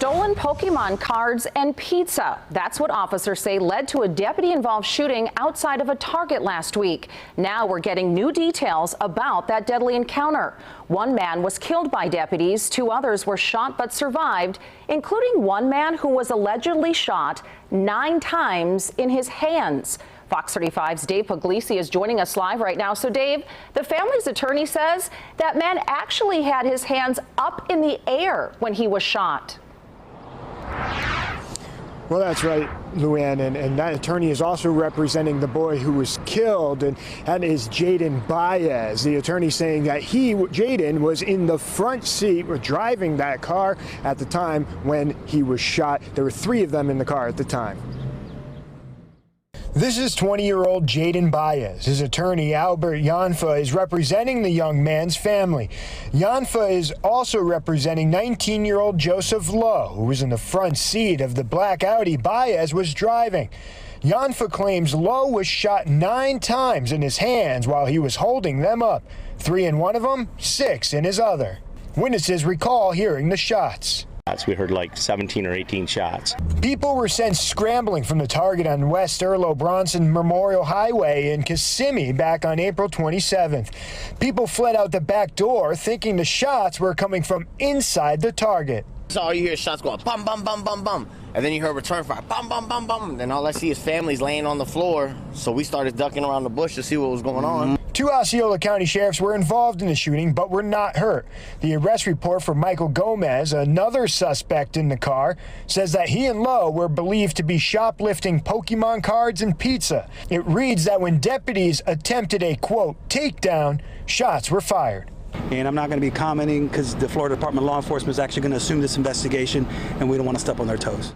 Stolen Pokemon cards and pizza. That's what officers say led to a deputy-involved shooting outside of a Target last week. Now we're getting new details about that deadly encounter. One man was killed by deputies. 2 others were shot but survived, including one man who was allegedly shot 9 times in his hands. Fox 35's Dave Puglisi is joining us live right now. So, Dave, the family's attorney says that man actually had his hands up in the air when he was shot. Well, that's right, Luann, and that attorney is also representing the boy who was killed, and that is Jaden Baez. The attorney saying that Jaden, was in the front seat driving that car at the time when he was shot. There were 3 of them in the car at the time. This is 20-year-old Jaden Baez. His attorney, Albert Yanfa, is representing the young man's family. Yanfa is also representing 19-year-old Joseph Lowe, who was in the front seat of the black Audi Baez was driving. Yanfa claims Lowe was shot 9 times in his hands while he was holding them up, 3 in one of them, 6 in his other. Witnesses recall hearing the shots. We heard like 17 or 18 shots. People were sent scrambling from the Target on West Earlo Bronson Memorial Highway in Kissimmee back on April 27th. People fled out the back door thinking the shots were coming from inside the Target. So all you hear is shots going bum, bum, bum, bum, bum. And then you heard return fire, bum, bum, bum, bum. Then all I see is families laying on the floor. So we started ducking around the bush to see what was going on. 2 Osceola County sheriffs were involved in the shooting, but were not hurt. The arrest report for Michael Gomez, another suspect in the car, says that he and Lowe were believed to be shoplifting Pokemon cards and pizza. It reads that when deputies attempted a, quote, takedown, shots were fired. And I'm not going to be commenting because the Florida Department of Law Enforcement is actually going to assume this investigation, and we don't want to step on their toes.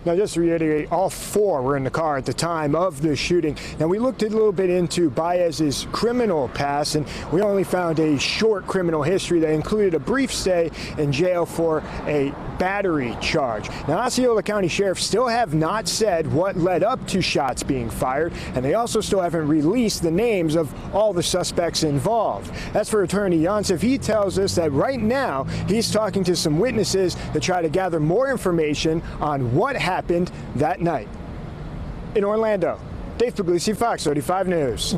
Now, just to reiterate, all 4 were in the car at the time of the shooting. Now, we looked a little bit into Baez's criminal past, and we only found a short criminal history that included a brief stay in jail for a battery charge. Now, Osceola County sheriffs still have not said what led up to shots being fired, and they also still haven't released the names of all the suspects involved. As for Attorney Yonsef, he tells us that right now he's talking to some witnesses to try to gather more information on what happened that night. In Orlando, Dave Puglisi, Fox 35 News.